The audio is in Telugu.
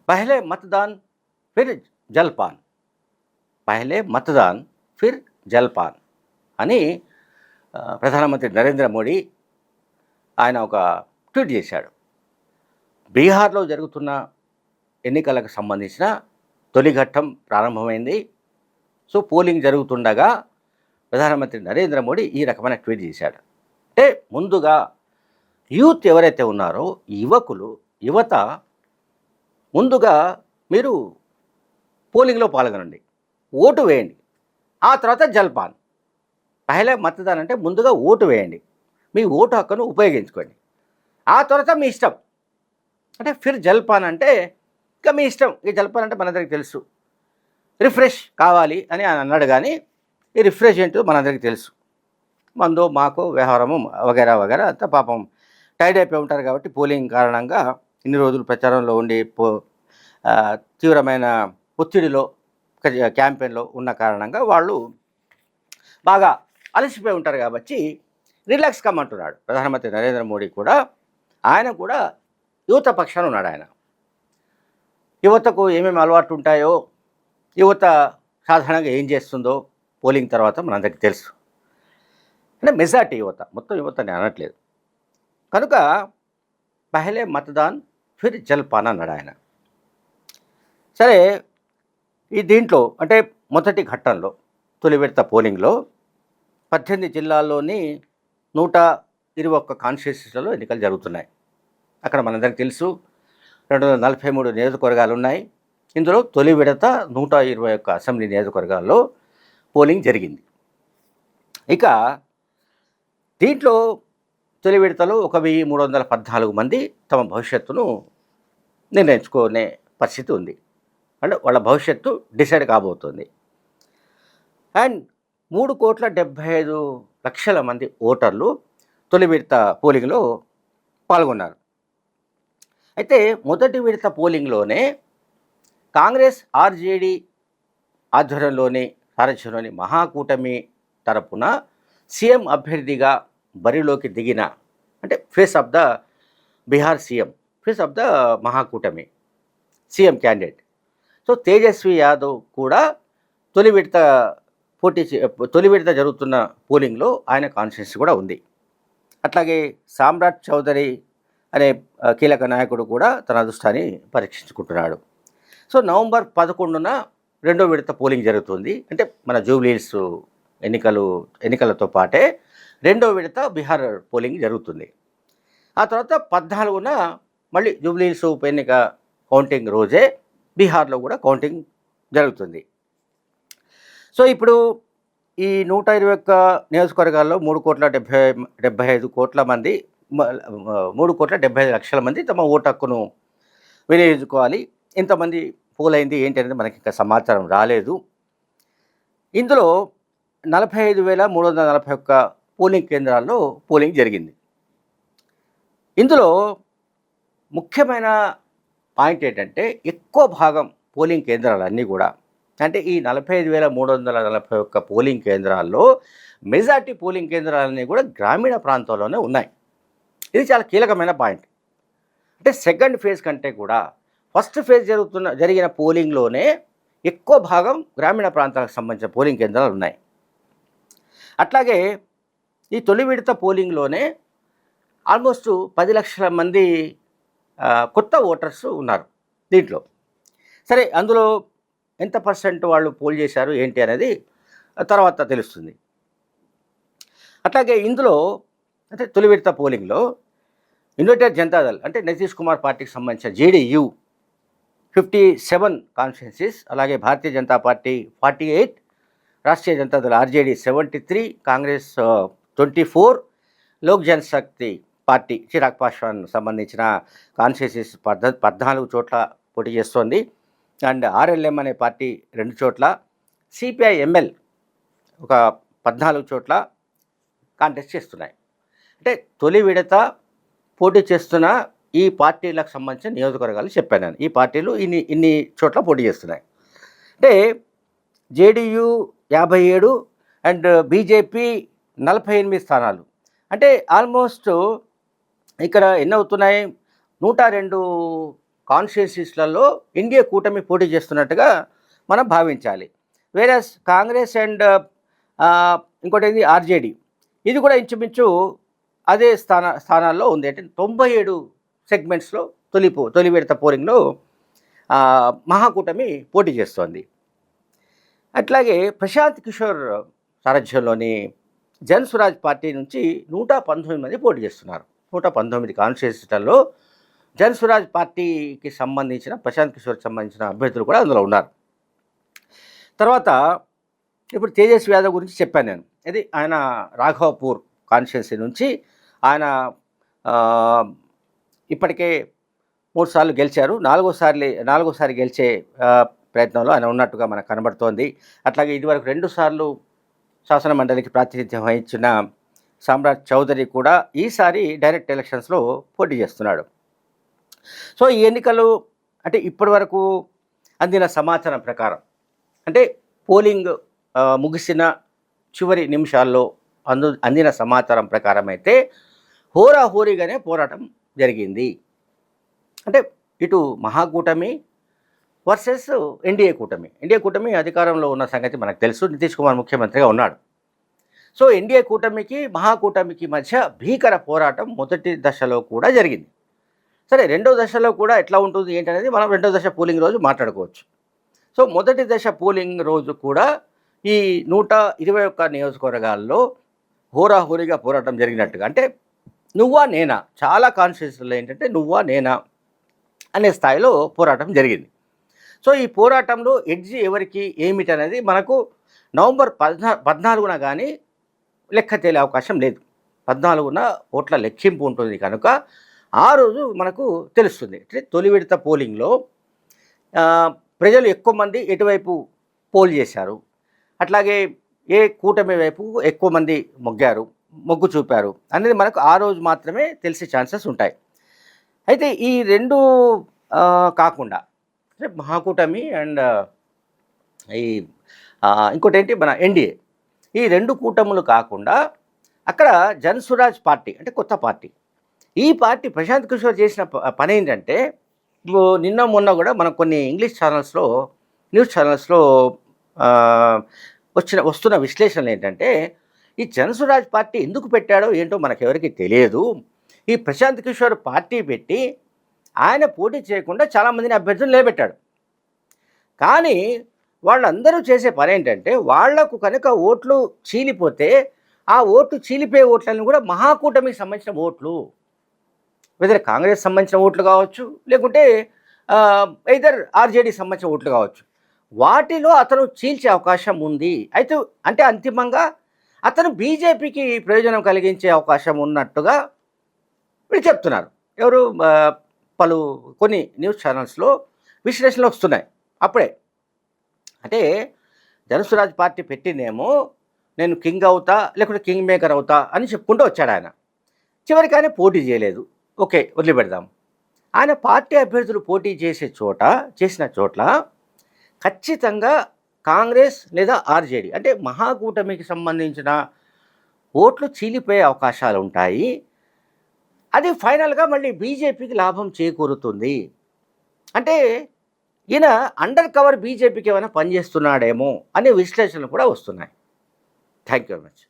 పహలే मतदान ఫిర్ జల్పాన్, పహలే मतदान ఫిర్ జల్పాన్ అని ప్రధానమంత్రి నరేంద్ర మోడీ ఆయన ఒక ట్వీట్ చేశాడు. బీహార్లో జరుగుతున్న ఎన్నికలకు సంబంధించిన తొలి ఘట్టం ప్రారంభమైంది. సో పోలింగ్ జరుగుతుండగా ప్రధానమంత్రి నరేంద్ర మోడీ ఈ రకమైన ట్వీట్ చేశాడు. అంటే ముందుగా యూత్ ఎవరైతే ఉన్నారో యువత ముందుగా మీరు పోలింగ్లో పాల్గొనండి, ఓటు వేయండి. ఆ తర్వాత జల్పాన్, పహలే మతదాన్ అంటే ముందుగా ఓటు వేయండి, మీ ఓటు హక్కును ఉపయోగించుకోండి. ఆ తర్వాత మీ ఇష్టం అంటే ఫిర్ జల్పాన్ అంటే ఇక మీ ఇష్టం. ఈ జల్పాన్ అంటే మనందరికీ తెలుసు, రిఫ్రెష్ కావాలి అని ఆయన అన్నాడు. కానీ ఈ రిఫ్రెష్ ఏంటో మనందరికీ తెలుసు, మందో మాకో వ్యవహారము వగేరా వగేరా అంతా పాపం టైడ్ అయిపోయి ఉంటారు. కాబట్టి పోలింగ్ కారణంగా ఇన్ని రోజులు ప్రచారంలో ఉండి తీవ్రమైన ఒత్తిడిలో క్యాంపెయిన్లో ఉన్న కారణంగా వాళ్ళు బాగా అలసిపోయి ఉంటారు. కాబట్టి రిలాక్స్ కమ్మంటున్నాడు ప్రధానమంత్రి నరేంద్ర మోడీ కూడా. ఆయన కూడా యువత పక్షాన ఉన్నాడు. ఆయన యువతకు ఏమేమి అలవాట్లు ఉంటాయో, యువత సాధారణంగా ఏం చేస్తుందో పోలింగ్ తర్వాత మనందరికీ తెలుసు. అంటే మెజార్టీ యువత, మొత్తం యువత నేను అనట్లేదు. కనుక పహలే మతదాన్ ఫిర్ జల్పాన్ అన్నాడు ఆయన. సరే, ఈ దీంట్లో అంటే మొదటి ఘట్టంలో తొలి విడత పోలింగ్లో 18 జిల్లాల్లోని 121 కాన్స్టిట్యూన్సీలలో ఎన్నికలు జరుగుతున్నాయి. అక్కడ మనందరికీ తెలుసు 243 నియోజకవర్గాలు ఉన్నాయి. ఇందులో తొలి విడత 121 అసెంబ్లీ నియోజకవర్గాల్లో పోలింగ్ జరిగింది. ఇక దీంట్లో తొలి విడతలో 1314 మంది తమ భవిష్యత్తును నిర్ణయించుకునే పరిస్థితి ఉంది. అంటే వాళ్ళ భవిష్యత్తు డిసైడ్ కాబోతుంది. అండ్ 3,75,00,000 మంది ఓటర్లు తొలి విడత పోలింగ్లో పాల్గొన్నారు. అయితే మొదటి విడత పోలింగ్లోనే కాంగ్రెస్ ఆర్జేడీ ఆధ్వర్యంలోని సారథ్యంలోని మహాకూటమి తరపున సీఎం అభ్యర్థిగా బరిలోకి దిగిన, అంటే face of the Bihar CM, face of the Mahakutami CM candidate. So Tejashwi Yadav కూడా తొలి విడత జరుగుతున్న పోలింగ్లో ఆయన కాన్స్టిట్యున్సీ కూడా ఉంది. అట్లాగే సామ్రాట్ చౌదరి అనే కీలక నాయకుడు కూడా తన అదృష్టాన్ని పరీక్షించుకుంటున్నాడు. సో నవంబర్ 11న రెండో విడత పోలింగ్ జరుగుతుంది. అంటే మన జూబ్లీహిల్స్ ఎన్నికలతో పాటే రెండో విడత బీహార్ పోలింగ్ జరుగుతుంది. ఆ తర్వాత 14న మళ్ళీ జూబ్లీహిల్స్ ఉప ఎన్నిక కౌంటింగ్ రోజే బీహార్లో కూడా కౌంటింగ్ జరుగుతుంది. సో ఇప్పుడు ఈ 121 నియోజకవర్గాల్లో 3,75,00,000 మంది తమ ఓటు హక్కును వినియోగించుకోవాలి. ఇంతమంది పోలైంది ఏంటి అనేది మనకి ఇంకా సమాచారం రాలేదు. ఇందులో 45,341 పోలింగ్ కేంద్రాల్లో పోలింగ్ జరిగింది. ఇందులో ముఖ్యమైన పాయింట్ ఏంటంటే ఎక్కువ భాగం పోలింగ్ కేంద్రాలన్నీ కూడా, అంటే ఈ 45,341 పోలింగ్ కేంద్రాల్లో మెజార్టీ పోలింగ్ కేంద్రాలన్నీ కూడా గ్రామీణ ప్రాంతాల్లోనే ఉన్నాయి. ఇది చాలా కీలకమైన పాయింట్. అంటే సెకండ్ ఫేజ్ కంటే కూడా ఫస్ట్ ఫేజ్ జరిగిన పోలింగ్లోనే ఎక్కువ భాగం గ్రామీణ ప్రాంతాలకు సంబంధించిన పోలింగ్ కేంద్రాలు ఉన్నాయి. అట్లాగే ఈ తొలి విడత పోలింగ్లోనే ఆల్మోస్ట్ 10 లక్షల మంది కొత్త ఓటర్స్ ఉన్నారు దీంట్లో. సరే, అందులో ఎంత పర్సెంట్ వాళ్ళు పోల్ చేశారు ఏంటి అనేది తర్వాత తెలుస్తుంది. అట్లాగే ఇందులో అంటే తొలి విడత పోలింగ్లో యునైటెడ్ జనతాదళ్ అంటే నితీష్ కుమార్ పార్టీకి సంబంధించిన జేడీయూ 57 కాన్స్టిట్యున్సీస్, అలాగే Bharatiya Janata party 48, Rashtriya Janata Dal RJD 73, Congress 24, Lok Janshakti party Chirag Paswan సంబంధించిన కాన్స్టిట్యున్సీస్ 14 చోట్ల పోటీ చేస్తోంది. అండ్ ఆర్ఎల్ఎం అనే పార్టీ 2 చోట్ల, సిపిఐఎంఎల్ ఒక 14 చోట్ల కాంటెస్ట్ చేస్తున్నాయి. అంటే తొలి విడత పోటీ చేస్తున్న ఈ పార్టీలకు సంబంధించిన నియోజకవర్గాలు చెప్పాను నేను. ఈ పార్టీలు ఇన్ని చోట్ల పోటీ చేస్తున్నాయి. అంటే జేడీయూ 57 అండ్ బీజేపీ 48 స్థానాలు. అంటే ఆల్మోస్ట్ ఇక్కడ ఎన్ని అవుతున్నాయి, 102 కాన్స్టిట్యున్సీస్లలో ఎన్డీఏ కూటమి పోటీ చేస్తున్నట్టుగా మనం భావించాలి. వేరస్ కాంగ్రెస్ అండ్ ఇంకోటి ఏంది ఆర్జేడీ, ఇది కూడా ఇంచుమించు అదే స్థానాల్లో ఉంది. అంటే 97 సెగ్మెంట్స్లో తొలి విడత పోలింగ్లో మహాకూటమి పోటీ చేస్తోంది. అట్లాగే ప్రశాంత్ కిషోర్ సారథ్యంలోని జన్ స్వరాజ్ పార్టీ నుంచి 119 మంది పోటీ చేస్తున్నారు. 119 కాన్స్టిట్యున్సీలలో జన్ స్వరాజ్ పార్టీకి సంబంధించిన ప్రశాంత్ కిషోర్కి సంబంధించిన అభ్యర్థులు కూడా అందులో ఉన్నారు. తర్వాత ఇప్పుడు తేజస్వి యాదవ్ గురించి చెప్పాను నేను. ఇది ఆయన రాఘవపూర్ కాన్స్టిట్యున్సీ నుంచి ఆయన ఇప్పటికే 3 సార్లు గెలిచారు. నాలుగోసారి గెలిచే ప్రయత్నంలో ఆయన ఉన్నట్టుగా మనకు కనబడుతోంది. అట్లాగే ఇదివరకు 2 సార్లు శాసన మండలికి ప్రాతినిధ్యం వహించిన సామ్రాట్ చౌదరి కూడా ఈసారి డైరెక్ట్ ఎలక్షన్స్లో పోటీ చేస్తున్నాడు. సో ఈ ఎన్నికలు అంటే ఇప్పటి వరకు అందిన సమాచారం ప్రకారం, అంటే పోలింగ్ ముగిసిన చివరి నిమిషాల్లో అందిన సమాచారం ప్రకారం అయితే హోరాహోరీగానే పోరాటం జరిగింది. అంటే ఇటు మహాకూటమి వర్సెస్ ఎన్డీఏ కూటమి అధికారంలో ఉన్న సంగతి మనకు తెలుసు. నితీష్ కుమార్ ముఖ్యమంత్రిగా ఉన్నాడు. సో ఎన్డీఏ కూటమికి మహాకూటమికి మధ్య భీకర పోరాటం మొదటి దశలో కూడా జరిగింది. సరే, రెండో దశలో కూడా ఎట్లా ఉంటుంది ఏంటనేది మనం రెండో దశ పోలింగ్ రోజు మాట్లాడుకోవచ్చు. సో మొదటి దశ పోలింగ్ రోజు కూడా ఈ 121 నియోజకవర్గాల్లో హోరాహోరీగా పోరాటం జరిగినట్టుగా, అంటే నువ్వా నేనా, చాలా కాన్స్టిట్యున్సీలో ఏంటంటే నువ్వా నేనా అనే స్థాయిలో పోరాటం జరిగింది. సో ఈ పోరాటంలో ఎడ్జి ఎవరికి ఏమిటి అనేది మనకు నవంబర్ 14న కానీ లెక్క తేలే అవకాశం లేదు. 14న ఓట్ల లెక్కింపు ఉంటుంది కనుక ఆ రోజు మనకు తెలుస్తుంది. అంటే తొలి విడత పోలింగ్లో ప్రజలు ఎక్కువ మంది ఎటువైపు పోల్ చేశారు, అట్లాగే ఏ కూటమి వైపు ఎక్కువ మంది మొగ్గు చూపారు అనేది మనకు ఆ రోజు మాత్రమే తెలిసే ఛాన్సెస్ ఉంటాయి. అయితే ఈ రెండు కాకుండా అంటే మహాకూటమి అండ్ ఈ ఇంకోటి ఏంటి మన ఎన్డీఏ, ఈ రెండు కూటములు కాకుండా అక్కడ జన్ స్వరాజ్ పార్టీ అంటే కొత్త పార్టీ, ఈ పార్టీ ప్రశాంత్ కిషోర్ చేసిన పని ఏంటంటే, నిన్న మొన్న కూడా మనం కొన్ని ఇంగ్లీష్ న్యూస్ ఛానల్స్లో వస్తున్న విశ్లేషణలు ఏంటంటే, ఈ జన్ స్వరాజ్ పార్టీ ఎందుకు పెట్టాడో ఏంటో మనకెవరికి తెలియదు. ఈ ప్రశాంత్ కిషోర్ పార్టీ పెట్టి ఆయన పోటీ చేయకుండా చాలామందిని అభ్యర్థులు నిలబెట్టాడు. కానీ వాళ్ళందరూ చేసే పని ఏంటంటే, వాళ్లకు కనుక ఓట్లు చీలిపోతే ఆ ఓట్లు చీలిపోయే ఓట్లను కూడా మహాకూటమికి సంబంధించిన ఓట్లు, వెదర్ కాంగ్రెస్ సంబంధించిన ఓట్లు కావచ్చు, లేకుంటే ఇదర్ ఆర్జేడీకి సంబంధించిన ఓట్లు కావచ్చు, వాటిలో అతను చీల్చే అవకాశం ఉంది. అయితే అంటే అంతిమంగా అతను బీజేపీకి ప్రయోజనం కలిగించే అవకాశం ఉన్నట్టుగా వీళ్ళు చెప్తున్నారు. ఎవరు కొన్ని న్యూస్ ఛానల్స్లో విశ్లేషణలు వస్తున్నాయి. అప్పుడే అంటే జనస్వరాజ్ పార్టీ పెట్టిందేమో నేను కింగ్ అవుతా లేకుంటే కింగ్ మేకర్ అవుతా అని చెప్పుకుంటూ వచ్చాడు ఆయన. చివరికి ఆయన పోటీ చేయలేదు. ఓకే, వదిలిపెడదాం. ఆయన పార్టీ అభ్యర్థులు పోటీ చేసిన చోట్ల ఖచ్చితంగా కాంగ్రెస్ లేదా ఆర్జేడీ అంటే మహాకూటమికి సంబంధించిన ఓట్లు చీలిపోయే అవకాశాలు ఉంటాయి. అది ఫైనల్గా మళ్ళీ బీజేపీకి లాభం చేకూరుతుంది. అంటే ఈయన అండర్ కవర్ బీజేపీకి ఏమైనా పనిచేస్తున్నాడేమో అనే విశ్లేషణలు కూడా వస్తున్నాయి. Thank you very much.